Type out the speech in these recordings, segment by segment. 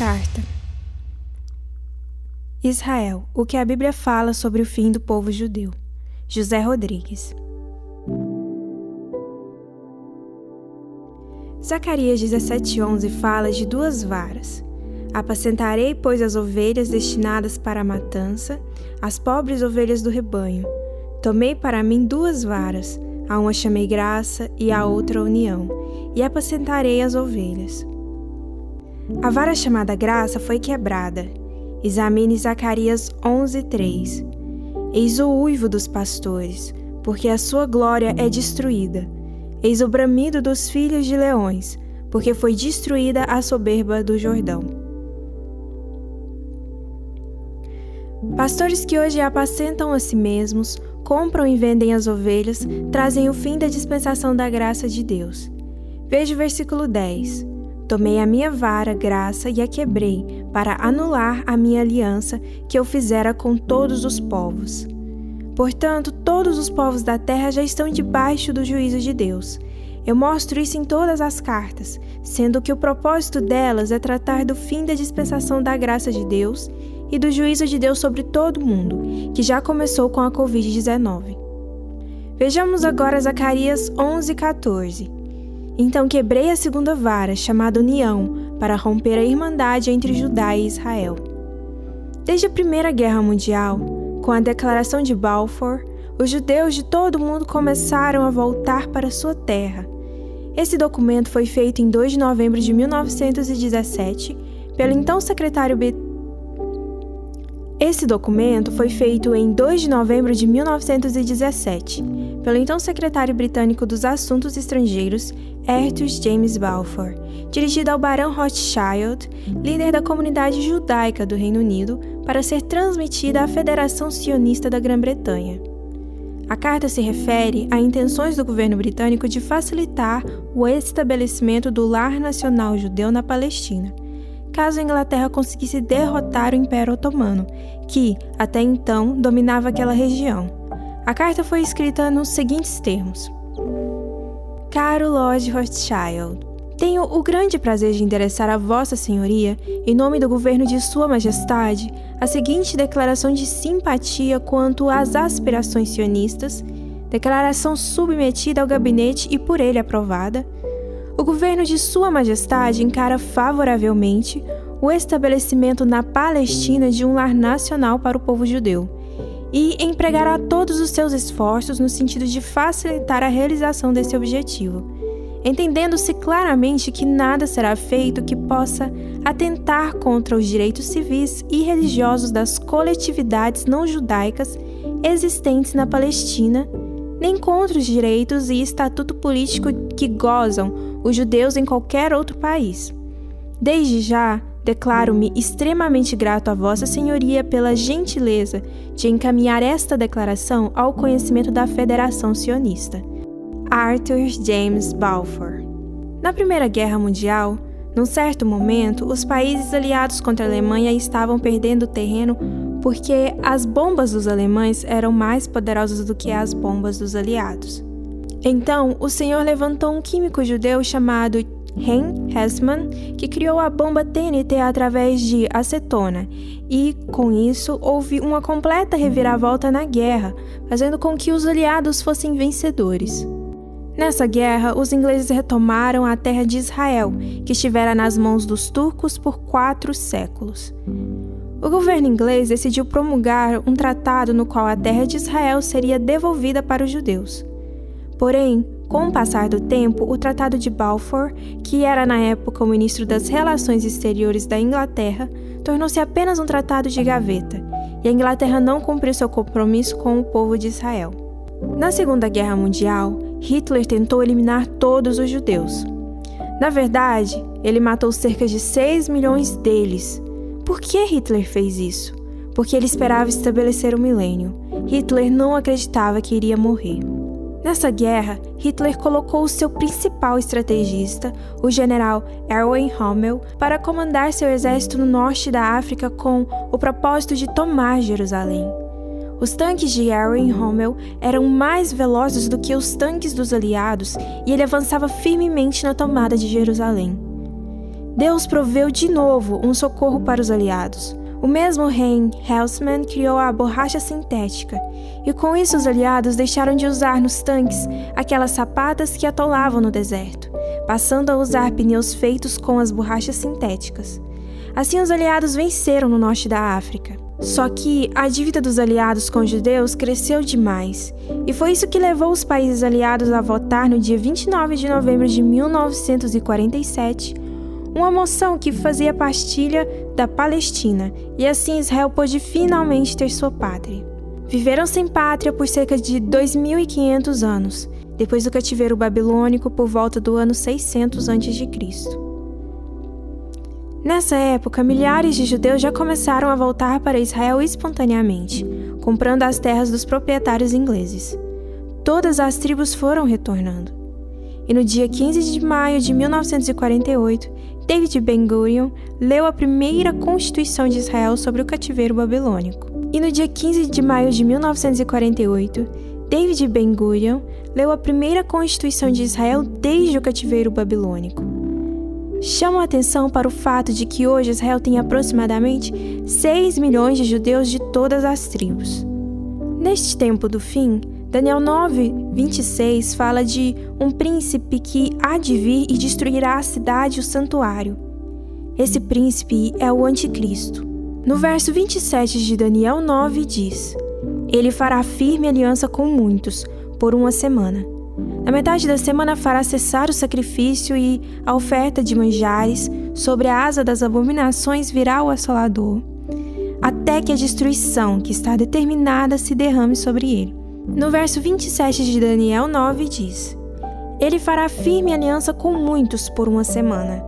Carta. Israel, o que a Bíblia fala sobre o fim do povo judeu. José Rodrigues. Zacarias 17:11 fala de 2 varas. Apacentarei, pois, as ovelhas destinadas para a matança, as pobres ovelhas do rebanho. Tomei para mim 2 varas, a uma chamei graça e a outra união, e apacentarei as ovelhas. A vara chamada graça foi quebrada. Examine Zacarias 11:3. Eis o uivo dos pastores, porque a sua glória é destruída. Eis o bramido dos filhos de leões, porque foi destruída a soberba do Jordão. Pastores que hoje apacentam a si mesmos, compram e vendem as ovelhas, trazem o fim da dispensação da graça de Deus. Veja o versículo 10. Tomei a minha vara, graça, e a quebrei, para anular a minha aliança que eu fizera com todos os povos. Portanto, todos os povos da terra já estão debaixo do juízo de Deus. Eu mostro isso em todas as cartas, sendo que o propósito delas é tratar do fim da dispensação da graça de Deus e do juízo de Deus sobre todo o mundo, que já começou com a Covid-19. Vejamos agora Zacarias 11:14. Então quebrei a 2ª vara, chamada união, para romper a irmandade entre Judá e Israel. Desde a Primeira Guerra Mundial, com a Declaração de Balfour, os judeus de todo o mundo começaram a voltar para sua terra. Esse documento foi feito em 2 de novembro de 1917 pelo então secretário britânico dos Assuntos Estrangeiros, Arthur James Balfour, dirigido ao Barão Rothschild, líder da comunidade judaica do Reino Unido, para ser transmitida à Federação Sionista da Grã-Bretanha. A carta se refere a intenções do governo britânico de facilitar o estabelecimento do lar nacional judeu na Palestina, caso a Inglaterra conseguisse derrotar o Império Otomano, que, até então, dominava aquela região. A carta foi escrita nos seguintes termos. Caro Lord Rothschild, tenho o grande prazer de endereçar a Vossa Senhoria, em nome do governo de Sua Majestade, a seguinte declaração de simpatia quanto às aspirações sionistas, declaração submetida ao gabinete e por ele aprovada. O governo de Sua Majestade encara favoravelmente o estabelecimento na Palestina de um lar nacional para o povo judeu e empregará todos os seus esforços no sentido de facilitar a realização desse objetivo, entendendo-se claramente que nada será feito que possa atentar contra os direitos civis e religiosos das coletividades não judaicas existentes na Palestina, nem contra os direitos e estatuto político que gozam os judeus em qualquer outro país. Desde já, declaro-me extremamente grato a Vossa Senhoria pela gentileza de encaminhar esta declaração ao conhecimento da Federação Sionista. Arthur James Balfour. Na Primeira Guerra Mundial, num certo momento, os países aliados contra a Alemanha estavam perdendo terreno porque as bombas dos alemães eram mais poderosas do que as bombas dos aliados. Então, o Senhor levantou um químico judeu chamado Hein Hessman, que criou a bomba TNT através de acetona, e, com isso, houve uma completa reviravolta na guerra, fazendo com que os aliados fossem vencedores. Nessa guerra, os ingleses retomaram a terra de Israel, que estivera nas mãos dos turcos por 4 séculos. O governo inglês decidiu promulgar um tratado no qual a terra de Israel seria devolvida para os judeus. Porém, com o passar do tempo, o Tratado de Balfour, que era na época o ministro das Relações Exteriores da Inglaterra, tornou-se apenas um tratado de gaveta, e a Inglaterra não cumpriu seu compromisso com o povo de Israel. Na Segunda Guerra Mundial, Hitler tentou eliminar todos os judeus. Na verdade, ele matou cerca de 6 milhões deles. Por que Hitler fez isso? Porque ele esperava estabelecer o milênio. Hitler não acreditava que iria morrer. Nessa guerra, Hitler colocou o seu principal estrategista, o general Erwin Rommel, para comandar seu exército no norte da África com o propósito de tomar Jerusalém. Os tanques de Erwin Rommel eram mais velozes do que os tanques dos aliados e ele avançava firmemente na tomada de Jerusalém. Deus proveu de novo um socorro para os aliados. O mesmo Hein Hellsman criou a borracha sintética, e com isso os aliados deixaram de usar nos tanques aquelas sapatas que atolavam no deserto, passando a usar pneus feitos com as borrachas sintéticas. Assim os aliados venceram no norte da África. Só que a dívida dos aliados com os judeus cresceu demais, e foi isso que levou os países aliados a votar no dia 29 de novembro de 1947 uma moção que fazia a partilha da Palestina, e assim Israel pôde finalmente ter sua pátria. Viveram sem pátria por cerca de 2.500 anos, depois do cativeiro babilônico por volta do ano 600 a.C. Nessa época, milhares de judeus já começaram a voltar para Israel espontaneamente, comprando as terras dos proprietários ingleses. Todas as tribos foram retornando. E no dia 15 de maio de 1948, David Ben-Gurion leu a primeira Constituição de Israel sobre o cativeiro babilônico. E no dia 15 de maio de 1948, David Ben-Gurion leu a primeira Constituição de Israel desde o cativeiro babilônico. Chama a atenção para o fato de que hoje Israel tem aproximadamente 6 milhões de judeus de todas as tribos. Neste tempo do fim, Daniel 9:26 fala de um príncipe que há de vir e destruirá a cidade e o santuário. Esse príncipe é o Anticristo. No verso 27 de Daniel 9 diz: Ele fará firme aliança com muitos, por uma semana. Na metade da semana fará cessar o sacrifício e a oferta de manjares, sobre a asa das abominações virá o assolador, até que a destruição que está determinada se derrame sobre ele. No verso 27 de Daniel 9 diz: Ele fará firme aliança com muitos por uma semana.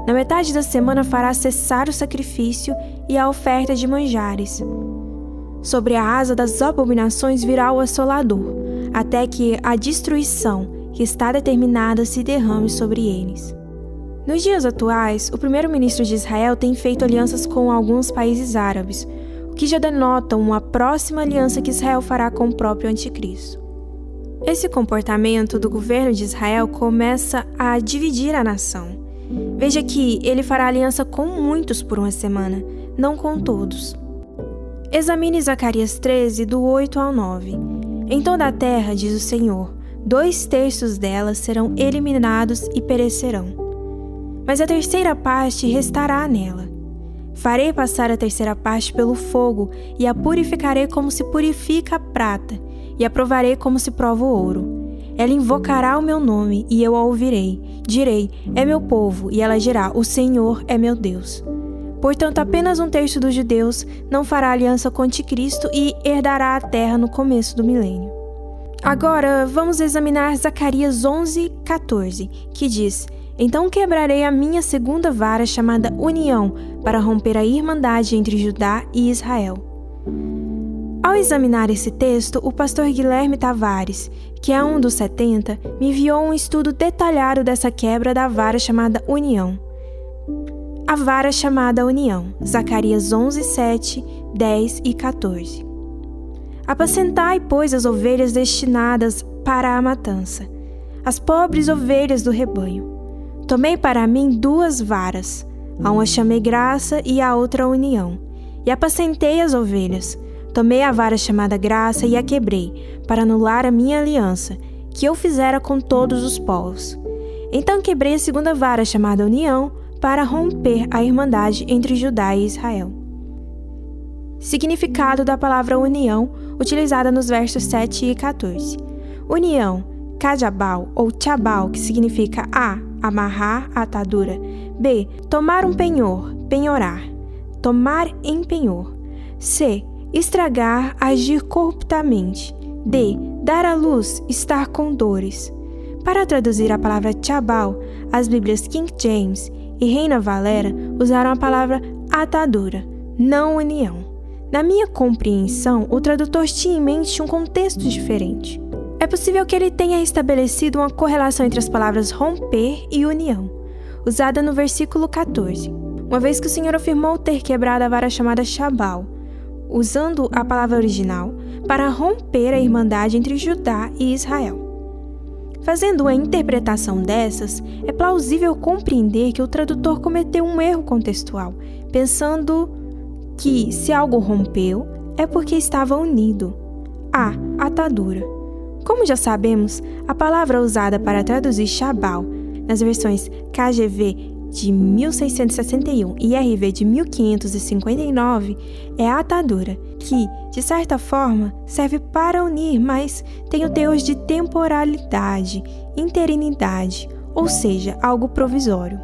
Na metade da semana fará cessar o sacrifício e a oferta de manjares. Sobre a asa das abominações virá o assolador, até que a destruição que está determinada se derrame sobre eles. Nos dias atuais, o primeiro-ministro de Israel tem feito alianças com alguns países árabes, o que já denota uma próxima aliança que Israel fará com o próprio Anticristo. Esse comportamento do governo de Israel começa a dividir a nação. Veja que ele fará aliança com muitos por uma semana, não com todos. Examine Zacarias 13, do 8 ao 9. Em toda a terra, diz o Senhor, 2/3 delas serão eliminados e perecerão. Mas a terceira parte restará nela. Farei passar a terceira parte pelo fogo, e a purificarei como se purifica a prata, e a provarei como se prova o ouro. Ela invocará o meu nome, e eu a ouvirei. Direi, é meu povo, e ela dirá, o Senhor é meu Deus. Portanto, apenas 1/3 dos judeus não fará aliança com o Anticristo e herdará a terra no começo do milênio. Agora, vamos examinar Zacarias 11:14, que diz: Então quebrarei a minha segunda vara chamada União, para romper a irmandade entre Judá e Israel. Ao examinar esse texto, o pastor Guilherme Tavares, que é um dos 70, me enviou um estudo detalhado dessa quebra da vara chamada União. A vara chamada União, Zacarias 11:7, 10 e 14. Apacentai, pois, as ovelhas destinadas para a matança, as pobres ovelhas do rebanho. Tomei para mim 2 varas, a uma chamei graça e a outra união, e apacentei as ovelhas. Tomei a vara chamada graça e a quebrei, para anular a minha aliança, que eu fizera com todos os povos. Então quebrei a segunda vara chamada união, para romper a irmandade entre Judá e Israel. Significado da palavra união, utilizada nos versos 7 e 14. União, kajabal ou tchabal, que significa A, amarrar, atadura. B, tomar um penhor, penhorar. Tomar em penhor. C, estragar, agir corruptamente. D, dar à luz, estar com dores. Para traduzir a palavra tchabal, as Bíblias King James e Reina Valera usaram a palavra atadura, não união. Na minha compreensão, o tradutor tinha em mente um contexto diferente. É possível que ele tenha estabelecido uma correlação entre as palavras romper e união, usada no versículo 14, uma vez que o Senhor afirmou ter quebrado a vara chamada Shabal, usando a palavra original, para romper a irmandade entre Judá e Israel. Fazendo uma interpretação dessas, é plausível compreender que o tradutor cometeu um erro contextual, pensando que, se algo rompeu, é porque estava unido. A atadura. Como já sabemos, a palavra usada para traduzir Shabal nas versões KJV de 1661 e RV de 1559 é a atadura, que, de certa forma, serve para unir, mas tem o teor de temporalidade, interinidade, ou seja, algo provisório.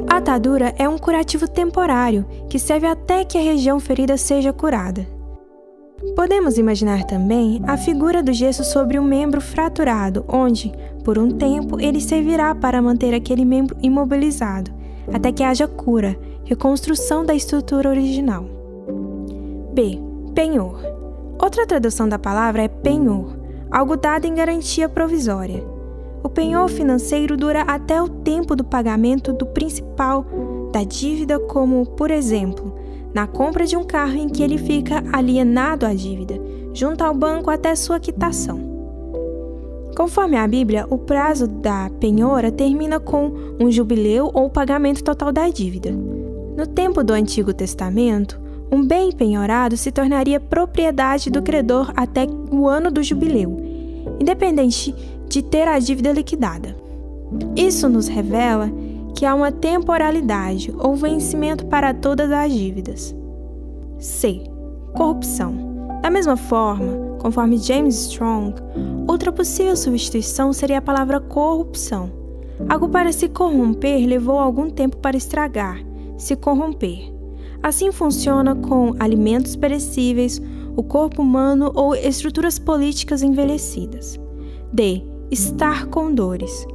A atadura é um curativo temporário que serve até que a região ferida seja curada. Podemos imaginar também a figura do gesso sobre um membro fraturado, onde, por um tempo, ele servirá para manter aquele membro imobilizado, até que haja cura, reconstrução da estrutura original. B. Penhor. Outra tradução da palavra é penhor, algo dado em garantia provisória. O penhor financeiro dura até o tempo do pagamento do principal da dívida, como, por exemplo, na compra de um carro em que ele fica alienado à dívida, junto ao banco até sua quitação. Conforme a Bíblia, o prazo da penhora termina com um jubileu ou pagamento total da dívida. No tempo do Antigo Testamento, um bem penhorado se tornaria propriedade do credor até o ano do jubileu, independente de ter a dívida liquidada. Isso nos revela que há uma temporalidade ou vencimento para todas as dívidas. C. Corrupção. Da mesma forma, conforme James Strong, outra possível substituição seria a palavra corrupção. Algo para se corromper levou algum tempo para estragar, se corromper. Assim funciona com alimentos perecíveis, o corpo humano ou estruturas políticas envelhecidas. D. Estar com dores.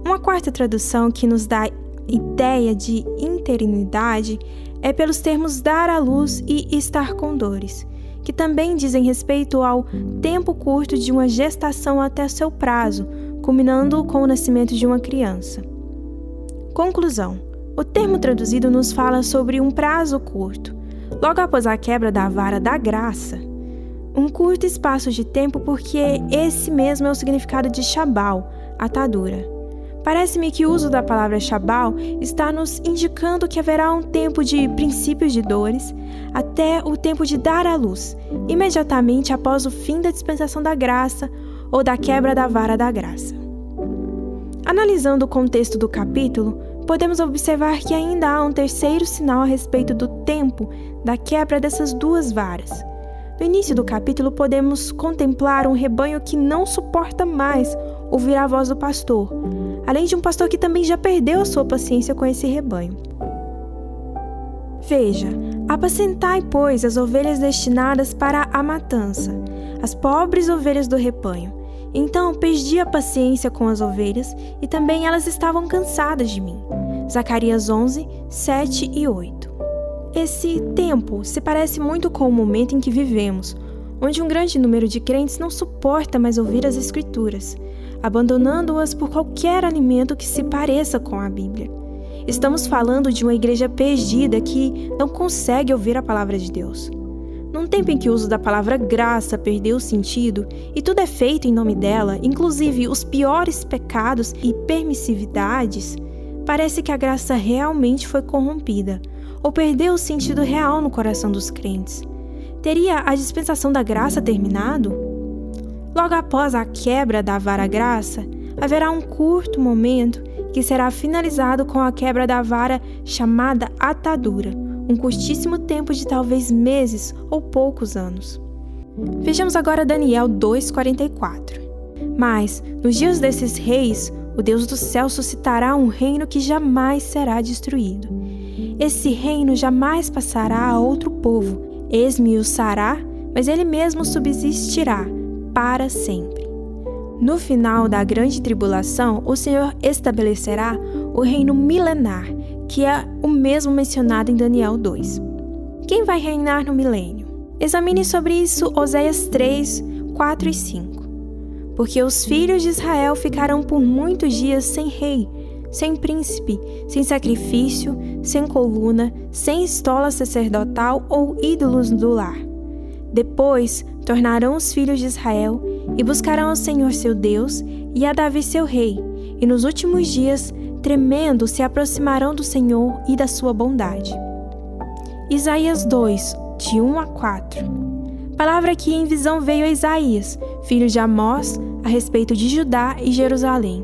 Uma quarta tradução que nos dá ideia de interinidade é pelos termos dar à luz e estar com dores, que também dizem respeito ao tempo curto de uma gestação até seu prazo, culminando com o nascimento de uma criança. Conclusão. O termo traduzido nos fala sobre um prazo curto, logo após a quebra da vara da graça. Um curto espaço de tempo, porque esse mesmo é o significado de Shabal, atadura. Parece-me que o uso da palavra Shabal está nos indicando que haverá um tempo de princípios de dores até o tempo de dar à luz, imediatamente após o fim da dispensação da graça ou da quebra da vara da graça. Analisando o contexto do capítulo, podemos observar que ainda há um terceiro sinal a respeito do tempo da quebra dessas duas varas. No início do capítulo, podemos contemplar um rebanho que não suporta mais ouvir a voz do pastor, além de um pastor que também já perdeu a sua paciência com esse rebanho. Veja, apacentai, pois, as ovelhas destinadas para a matança, as pobres ovelhas do rebanho. Então perdi a paciência com as ovelhas, e também elas estavam cansadas de mim. Zacarias 11, 7 e 8. Esse tempo se parece muito com o momento em que vivemos, onde um grande número de crentes não suporta mais ouvir as Escrituras, abandonando-as por qualquer alimento que se pareça com a Bíblia. Estamos falando de uma igreja perdida que não consegue ouvir a palavra de Deus. Num tempo em que o uso da palavra graça perdeu o sentido e tudo é feito em nome dela, inclusive os piores pecados e permissividades, parece que a graça realmente foi corrompida, ou perdeu o sentido real no coração dos crentes. Teria a dispensação da graça terminado? Logo após a quebra da vara-graça, haverá um curto momento que será finalizado com a quebra da vara chamada atadura, um curtíssimo tempo de talvez meses ou poucos anos. Vejamos agora Daniel 2,44. Mas, nos dias desses reis, o Deus do céu suscitará um reino que jamais será destruído. Esse reino jamais passará a outro povo, esmiuçará, mas ele mesmo subsistirá para sempre. No final da grande tribulação, o Senhor estabelecerá o reino milenar, que é o mesmo mencionado em Daniel 2. Quem vai reinar no milênio? Examine sobre isso Oséias 3, 4 e 5. Porque os filhos de Israel ficarão por muitos dias sem rei, sem príncipe, sem sacrifício, sem coluna, sem estola sacerdotal ou ídolos do lar. Depois tornarão os filhos de Israel e buscarão ao Senhor seu Deus e a Davi seu rei, e nos últimos dias, tremendo, se aproximarão do Senhor e da sua bondade. Isaías 2, de 1 a 4. Palavra que em visão veio a Isaías, filho de Amós, a respeito de Judá e Jerusalém.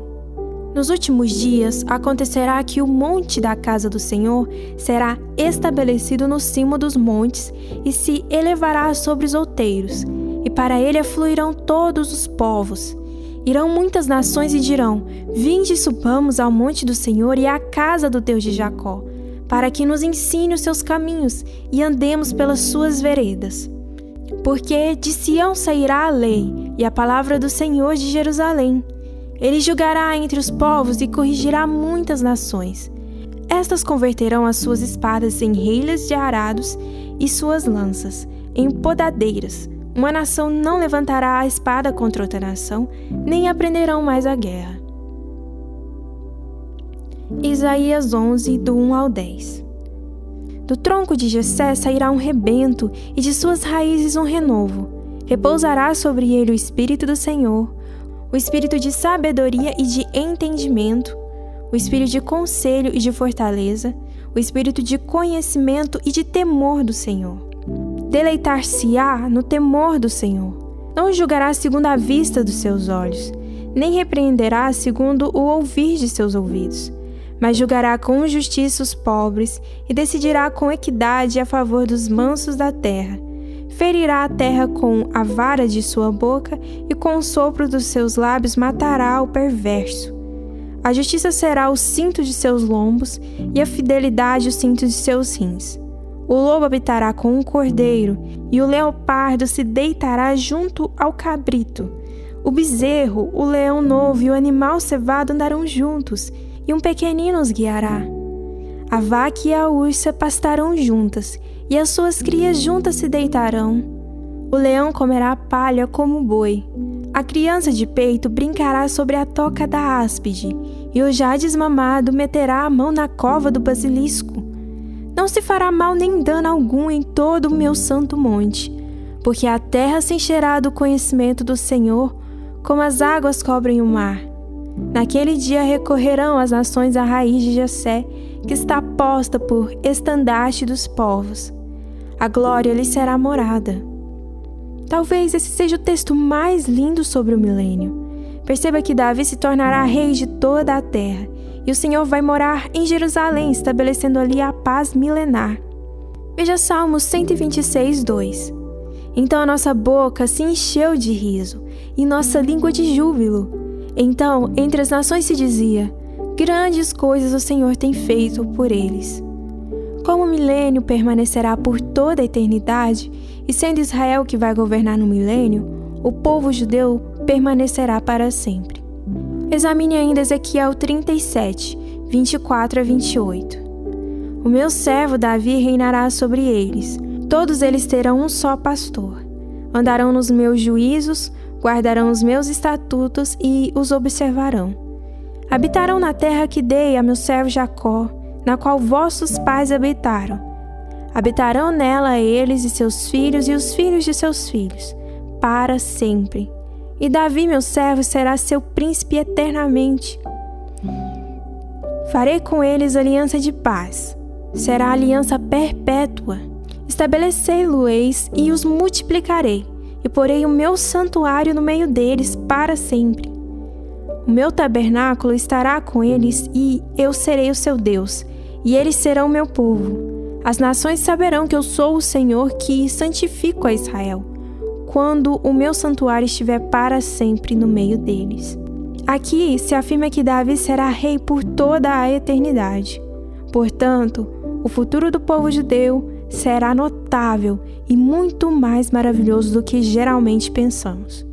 Nos últimos dias acontecerá que o monte da casa do Senhor será estabelecido no cimo dos montes e se elevará sobre os outeiros, e para ele afluirão todos os povos. Irão muitas nações e dirão: Vinde e subamos ao monte do Senhor e à casa do Deus de Jacó, para que nos ensine os seus caminhos e andemos pelas suas veredas. Porque de Sião sairá a lei e a palavra do Senhor de Jerusalém. Ele julgará entre os povos e corrigirá muitas nações. Estas converterão as suas espadas em reilas de arados e suas lanças em podadeiras. Uma nação não levantará a espada contra outra nação, nem aprenderão mais a guerra. Isaías 11, do 1 ao 10. Do tronco de Jessé sairá um rebento, e de suas raízes um renovo. Repousará sobre ele o Espírito do Senhor, o Espírito de sabedoria e de entendimento, o Espírito de conselho e de fortaleza, o Espírito de conhecimento e de temor do Senhor. Deleitar-se-á no temor do Senhor. Não julgará segundo a vista dos seus olhos, nem repreenderá segundo o ouvir de seus ouvidos, mas julgará com justiça os pobres e decidirá com equidade a favor dos mansos da terra. Ferirá a terra com a vara de sua boca e com o sopro dos seus lábios matará o perverso. A justiça será o cinto de seus lombos e a fidelidade o cinto de seus rins. O lobo habitará com o cordeiro e o leopardo se deitará junto ao cabrito. O bezerro, o leão novo e o animal cevado andarão juntos, e um pequenino os guiará. A vaca e a ursa pastarão juntas, e as suas crias juntas se deitarão. O leão comerá palha como o boi. A criança de peito brincará sobre a toca da áspide, e o já desmamado meterá a mão na cova do basilisco. Não se fará mal nem dano algum em todo o meu santo monte, porque a terra se encherá do conhecimento do Senhor, como as águas cobrem o mar. Naquele dia recorrerão as nações à raiz de Jessé, que está posta por estandarte dos povos. A glória lhe será morada. Talvez esse seja o texto mais lindo sobre o milênio. Perceba que Davi se tornará rei de toda a terra, e o Senhor vai morar em Jerusalém, estabelecendo ali a paz milenar. Veja Salmos 126, 2. Então a nossa boca se encheu de riso, e nossa língua de júbilo. Então, entre as nações se dizia: grandes coisas o Senhor tem feito por eles. Como o milênio permanecerá por toda a eternidade, e sendo Israel que vai governar no milênio, o povo judeu permanecerá para sempre. Examine ainda Ezequiel 37, 24 a 28. O meu servo Davi reinará sobre eles. Todos eles terão um só pastor. Andarão nos meus juízos, guardarão os meus estatutos e os observarão. Habitarão na terra que dei a meu servo Jacó, na qual vossos pais habitaram. Habitarão nela eles e seus filhos e os filhos de seus filhos, para sempre. E Davi, meu servo, será seu príncipe eternamente. Farei com eles aliança de paz. Será aliança perpétua. Estabelecei-lo-eis e os multiplicarei, e porei o meu santuário no meio deles para sempre. O meu tabernáculo estará com eles, e eu serei o seu Deus, e eles serão meu povo. As nações saberão que eu sou o Senhor que santifico a Israel, quando o meu santuário estiver para sempre no meio deles. Aqui se afirma que Davi será rei por toda a eternidade. Portanto, o futuro do povo judeu será notável e muito mais maravilhoso do que geralmente pensamos.